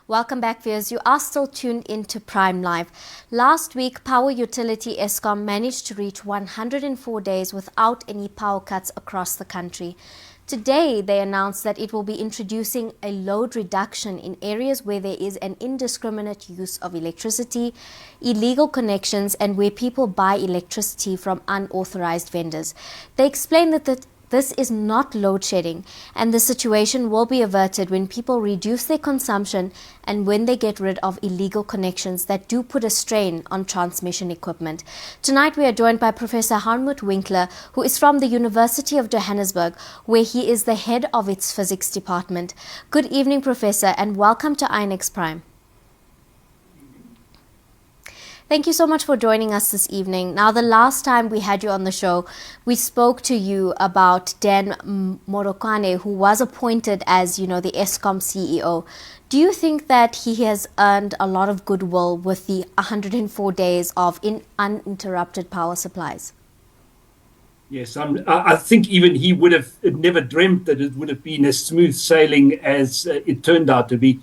Welcome back, viewers. You are still tuned into Prime Live. Last week, power utility Eskom managed to reach 104 days without any power cuts across the country. Today, they announced that it will be introducing a load reduction in areas where there is an indiscriminate use of electricity, illegal connections, and where people buy electricity from unauthorized vendors. They explained that this is not load shedding, and the situation will be averted when people reduce their consumption and when they get rid of illegal connections that do put a strain on transmission equipment. Tonight we are joined by Professor Harmut Winkler, who is from the University of Johannesburg, where he is the head of its physics department. Good evening, Professor, and welcome to INX Prime. Thank you so much for joining us this evening. Now, the last time we had you on the show, we spoke to you about Dan Morokane, who was appointed as, the Eskom CEO. Do you think that he has earned a lot of goodwill with the 104 days of uninterrupted power supplies? Yes, I think even he would have never dreamt that it would have been as smooth sailing as it turned out to be.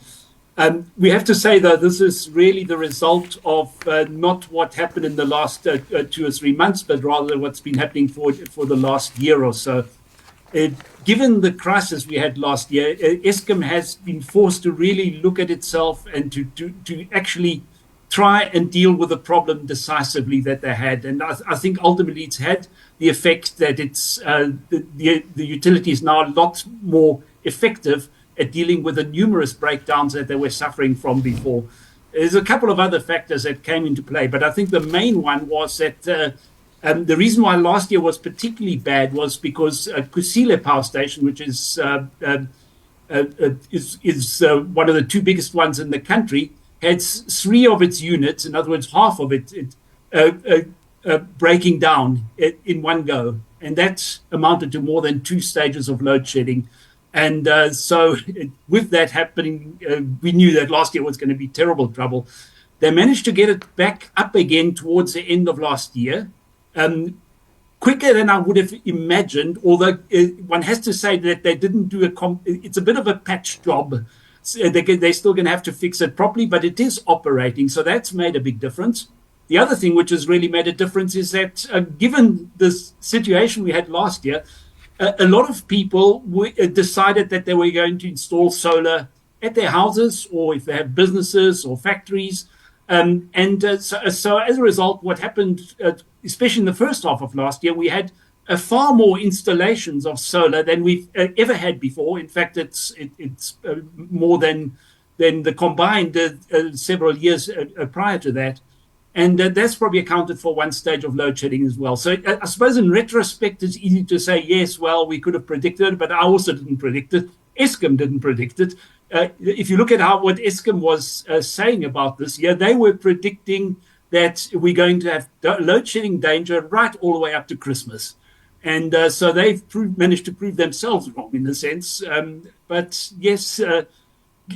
We have to say, though, this is really the result of not what happened in the last 2 or 3 months, but rather what's been happening for the last year or so. Given the crisis we had last year, Eskom has been forced to really look at itself and to actually try and deal with the problem decisively that they had. And I think ultimately it's had the effect that it's the utility is now a lot more effective at dealing with the numerous breakdowns that they were suffering from before. There's a couple of other factors that came into play, but I think the main one was that the reason why last year was particularly bad was because Kusile Power Station, which is one of the 2 biggest ones in the country, had 3 of its units, in other words, half of it breaking down in one go. And that amounted to more than 2 stages of load shedding. And so with that happening, we knew that last year was going to be terrible trouble. They managed to get it back up again towards the end of last year, quicker than I would have imagined, although one has to say that they didn't do it's a bit of a patch job. So they're still going to have to fix it properly, but it is operating. So that's made a big difference. The other thing which has really made a difference is that given this situation we had last year, a lot of people decided that they were going to install solar at their houses, or if they have businesses or factories. So as a result, what happened, especially in the first half of last year, we had far more installations of solar than we've ever had before. In fact, it's more than the combined several years prior to that. And that's probably accounted for one stage of load shedding as well. So I suppose in retrospect, it's easy to say, yes, well, we could have predicted it, but I also didn't predict it. Eskom didn't predict it. If you look at what Eskom was saying about this year, they were predicting that we're going to have load shedding danger right all the way up to Christmas. And so they've managed to prove themselves wrong in a sense. But yes,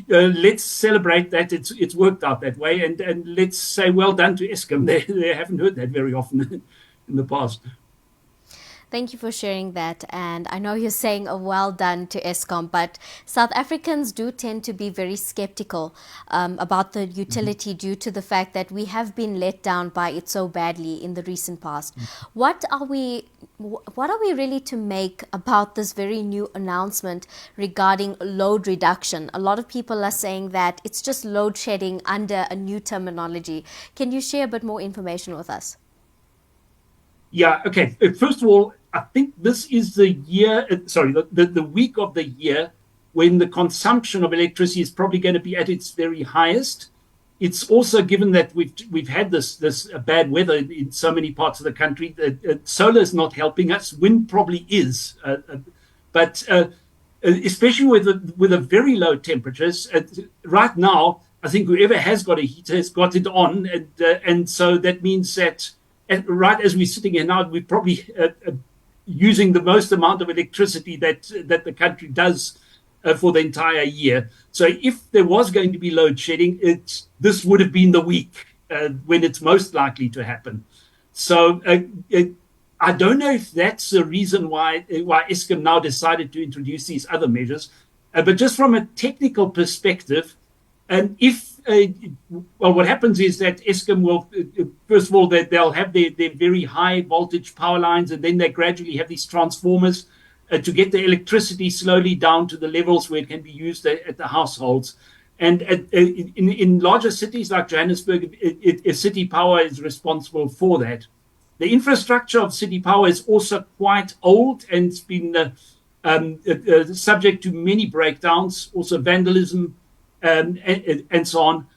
let's celebrate that it's worked out that way, and let's say well done to Eskom. They haven't heard that very often in the past. Thank you for sharing that. And I know you're saying a well done to Eskom, but South Africans do tend to be very skeptical about the utility due to the fact that we have been let down by it so badly in the recent past. What are we really to make about this very new announcement regarding load reduction? A lot of people are saying that it's just load shedding under a new terminology. Can you share a bit more information with us? Yeah, okay. First of all, I think this is the week of the year when the consumption of electricity is probably going to be at its very highest. It's also given that we've had this bad weather in so many parts of the country. Solar is not helping us. Wind probably is, but especially with the very low temperatures right now, I think whoever has got a heater has got it on, and so that means that right as we're sitting here now, we're probably using the most amount of electricity that the country does for the entire year. So if there was going to be load shedding, this would have been the week when it's most likely to happen. So I don't know if that's the reason why Eskom now decided to introduce these other measures. But just from a technical perspective, And what happens is that Eskom will, first of all, they'll have their very high voltage power lines, and then they gradually have these transformers to get the electricity slowly down to the levels where it can be used at the households. And in larger cities like Johannesburg, city power is responsible for that. The infrastructure of city power is also quite old and it's been subject to many breakdowns, also vandalism, and so on.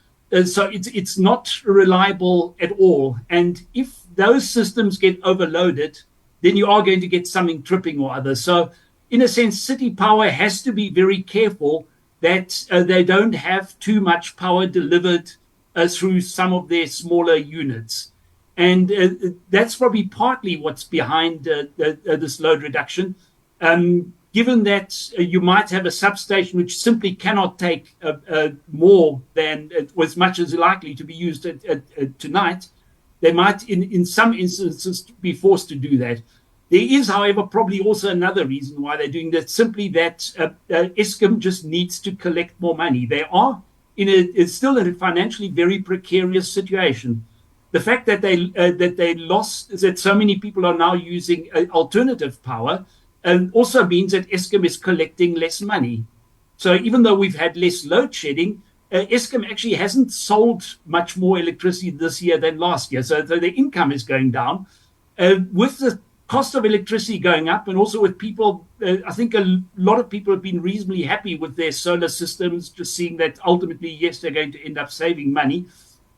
So it's not reliable at all. And if those systems get overloaded, then you are going to get something tripping or other. So in a sense, city power has to be very careful that they don't have too much power delivered through some of their smaller units. And that's probably partly what's behind this load reduction. Given that you might have a substation which simply cannot take more than as much as likely to be used tonight, they might, in some instances, be forced to do that. There is, however, probably also another reason why they're doing that, simply that Eskom just needs to collect more money. They are it's still in a financially very precarious situation. The fact that they lost, that so many people are now using alternative power, also means that Eskom is collecting less money. So even though we've had less load shedding, Eskom actually hasn't sold much more electricity this year than last year. So the income is going down. With the cost of electricity going up, and also with people, I think a lot of people have been reasonably happy with their solar systems, just seeing that ultimately, yes, they're going to end up saving money.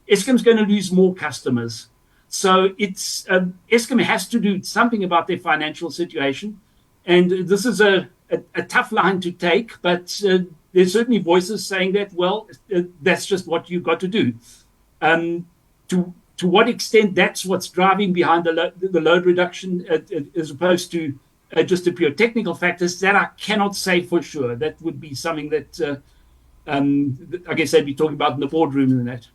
Eskom's going to lose more customers. So Eskom has to do something about their financial situation. And this is a tough line to take, but there's certainly voices saying that, well, that's just what you've got to do. To what extent that's what's driving behind the load reduction, as opposed to just the pure technical factors, that I cannot say for sure. That would be something that I guess they'd be talking about in the boardroom and that.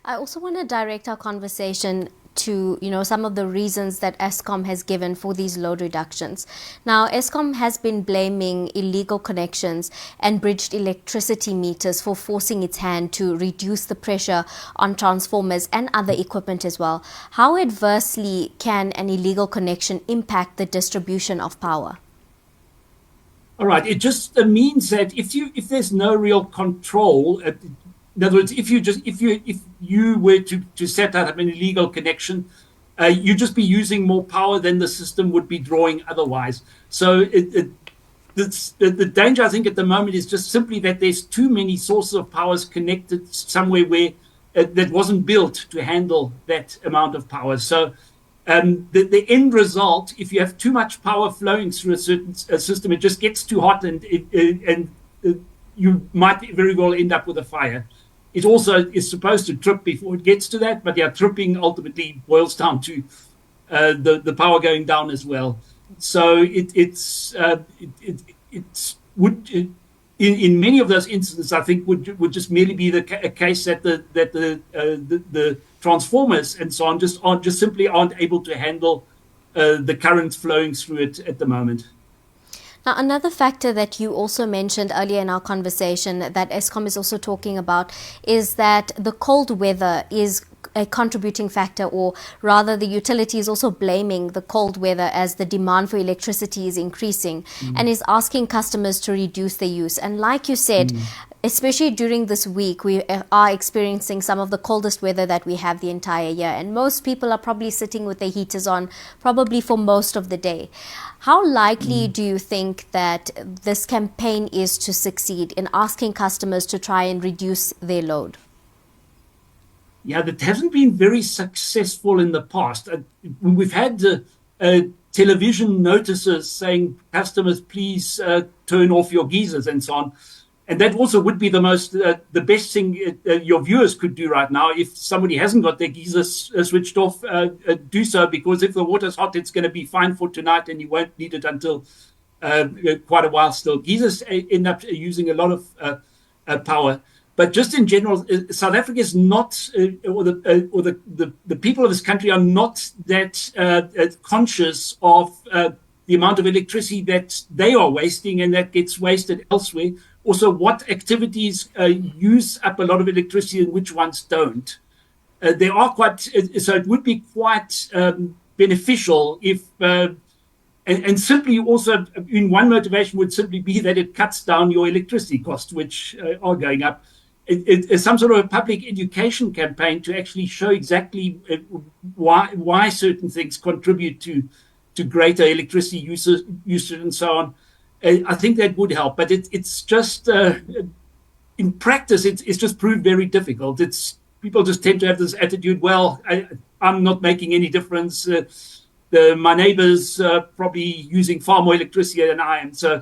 I also want to direct our conversation to, some of the reasons that Eskom has given for these load reductions. Now, Eskom has been blaming illegal connections and bridged electricity meters for forcing its hand to reduce the pressure on transformers and other equipment as well. How adversely can an illegal connection impact the distribution of power? All right. It just means that if there's no real control, in other words, if you were to set up an illegal connection, you'd just be using more power than the system would be drawing otherwise. So the danger, I think, at the moment is just simply that there's too many sources of powers connected somewhere where that wasn't built to handle that amount of power. So the end result, if you have too much power flowing through a certain system, it just gets too hot and you might very well end up with a fire. It also is supposed to trip before it gets to that, but tripping ultimately boils down to the power going down as well. So it would, in many of those instances, I think would just merely be a case that the transformers and so on just simply aren't able to handle the current flowing through it at the moment. Now, another factor that you also mentioned earlier in our conversation that Eskom is also talking about is that the cold weather is a contributing factor, or rather the utility is also blaming the cold weather as the demand for electricity is increasing and is asking customers to reduce their use. And like you said, especially during this week, we are experiencing some of the coldest weather that we have the entire year. And most people are probably sitting with their heaters on probably for most of the day. How likely do you think that this campaign is to succeed in asking customers to try and reduce their load? Yeah, that hasn't been very successful in the past. We've had television notices saying, customers, please turn off your geysers and so on. And that also would be the best thing your viewers could do right now. If somebody hasn't got their geysers switched off, do so, because if the water's hot, it's going to be fine for tonight and you won't need it until quite a while still. Geysers end up using a lot of power. But just in general, South Africa is not, or the people of this country are not that conscious of the amount of electricity that they are wasting and that gets wasted elsewhere, also what activities use up a lot of electricity and which ones don't. There are quite, so it would be quite beneficial if, and simply also, in one motivation would simply be that it cuts down your electricity costs, which are going up. It's some sort of a public education campaign to actually show exactly why certain things contribute to greater electricity usage and so on. I think that would help, but it's just in practice, it's just proved very difficult. People just tend to have this attitude. Well, I'm not making any difference. My neighbors probably using far more electricity than I am. So,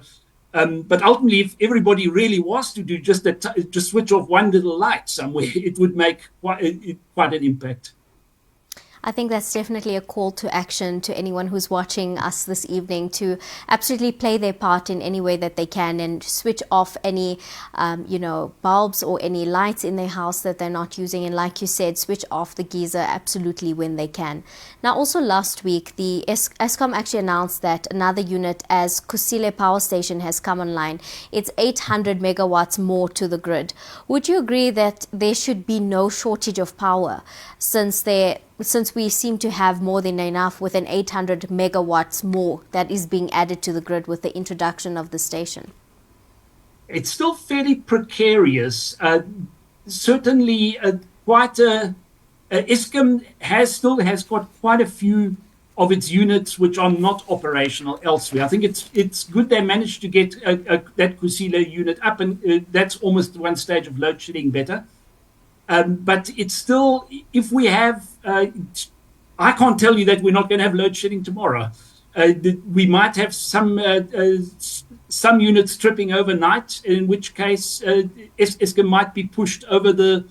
but ultimately, if everybody really was to do just switch off one little light somewhere, it would make quite an impact. I think that's definitely a call to action to anyone who's watching us this evening to absolutely play their part in any way that they can and switch off any, bulbs or any lights in their house that they're not using. And like you said, switch off the geyser absolutely when they can. Now, also last week, the Eskom actually announced that another unit as Kusile Power Station has come online. It's 800 megawatts more to the grid. Would you agree that there should be no shortage of power since we seem to have more than enough with an 800 megawatts more that is being added to the grid with the introduction of the station? It's still fairly precarious. Certainly, Eskom still has got quite a few of its units which are not operational elsewhere. I think it's good they managed to get that Kusile unit up, and that's almost one stage of load shedding better. But it's still, if we have, I can't tell you that we're not going to have load shedding tomorrow. We might have some units tripping overnight, in which case Eskom might be pushed over that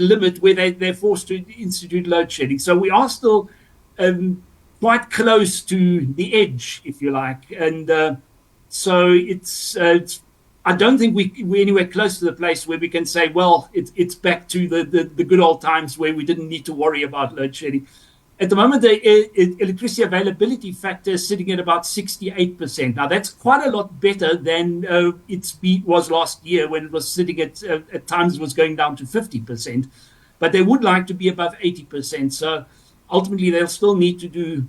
limit where they're forced to institute load shedding. So we are still quite close to the edge, if you like, and so it's. I don't think we're anywhere close to the place where we can say, well, it's back to the good old times where we didn't need to worry about load shedding. At the moment, the electricity availability factor is sitting at about 68%. Now, that's quite a lot better than it was last year when it was sitting at times it was going down to 50%. But they would like to be above 80%. So ultimately, they'll still need to do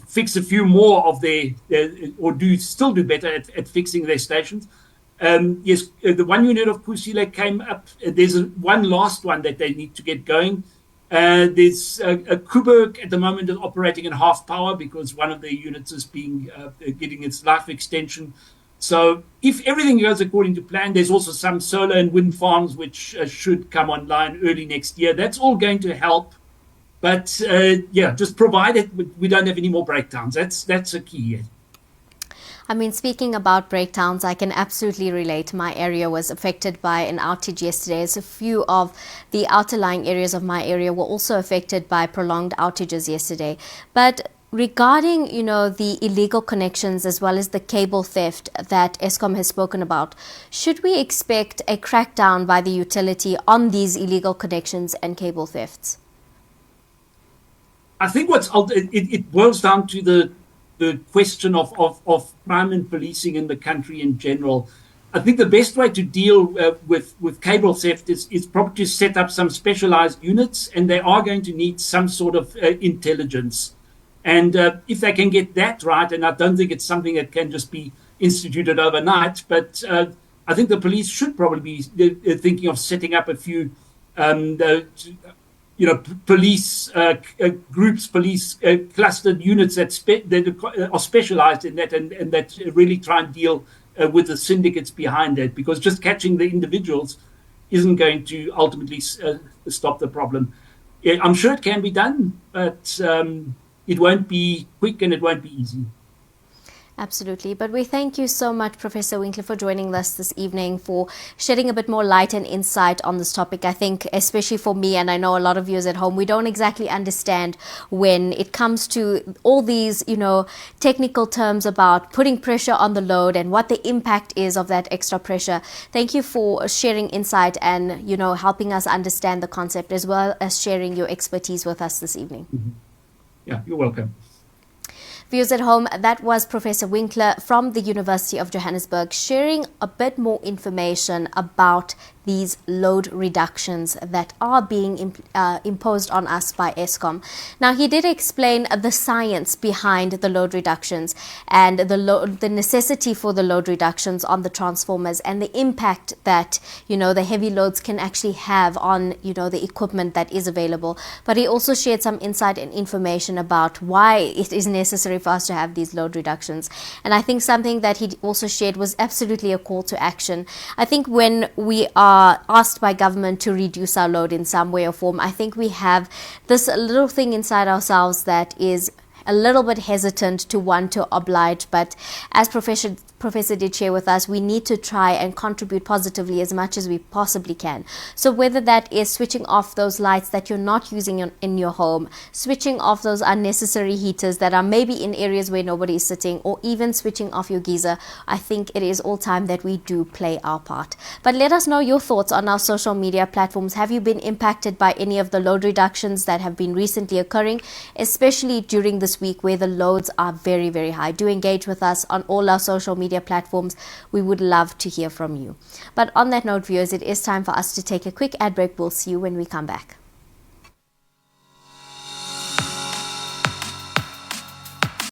fix a few more of or still do better at fixing their stations. Yes, the one unit of Kusile came up. There's one last one that they need to get going. There's a Kuberg at the moment is operating at half power because one of the units is getting its life extension. So if everything goes according to plan, there's also some solar and wind farms which should come online early next year. That's all going to help. But just provided we don't have any more breakdowns. That's a key. I mean, speaking about breakdowns, I can absolutely relate. My area was affected by an outage yesterday. As a few of the outerlying areas of my area were also affected by prolonged outages yesterday. But regarding, the illegal connections as well as the cable theft that Eskom has spoken about, should we expect a crackdown by the utility on these illegal connections and cable thefts? I think it boils down to the question of crime and policing in the country in general. I think the best way to deal with cable theft is probably to set up some specialized units, and they are going to need some sort of intelligence. And if they can get that right, and I don't think it's something that can just be instituted overnight, but I think the police should probably be thinking of setting up a few police groups, police clustered units that are specialized in that and that really try and deal with the syndicates behind that, because just catching the individuals isn't going to ultimately stop the problem. I'm sure it can be done, but it won't be quick and it won't be easy. Absolutely. But we thank you so much, Professor Winkler, for joining us this evening, for shedding a bit more light and insight on this topic. I think, especially for me, and I know a lot of viewers at home, we don't exactly understand when it comes to all these, technical terms about putting pressure on the load and what the impact is of that extra pressure. Thank you for sharing insight and, helping us understand the concept, as well as sharing your expertise with us this evening. Mm-hmm. Yeah, you're welcome. Viewers at home, that was Professor Winkler from the University of Johannesburg sharing a bit more information about these load reductions that are being imposed on us by Eskom. Now, he did explain the science behind the load reductions and the necessity for the load reductions on the transformers and the impact that, the heavy loads can actually have on, the equipment that is available. But he also shared some insight and information about why it is necessary for us to have these load reductions. And I think something that he also shared was absolutely a call to action. I think when we are asked by government to reduce our load in some way or form, I think we have this little thing inside ourselves that is a little bit hesitant to want to oblige. But as Professor did share with us, we need to try and contribute positively as much as we possibly can. So whether that is switching off those lights that you're not using in your home, switching off those unnecessary heaters that are maybe in areas where nobody is sitting, or even switching off your geyser, I think it is all time that we do play our part. But let us know your thoughts on our social media platforms. Have you been impacted by any of the load reductions that have been recently occurring, especially during this week where the loads are very, very high? Do engage with us on all our social media platforms. We would love to hear from you. But on that note, viewers, it is time for us to take a quick ad break. We'll see you when we come back.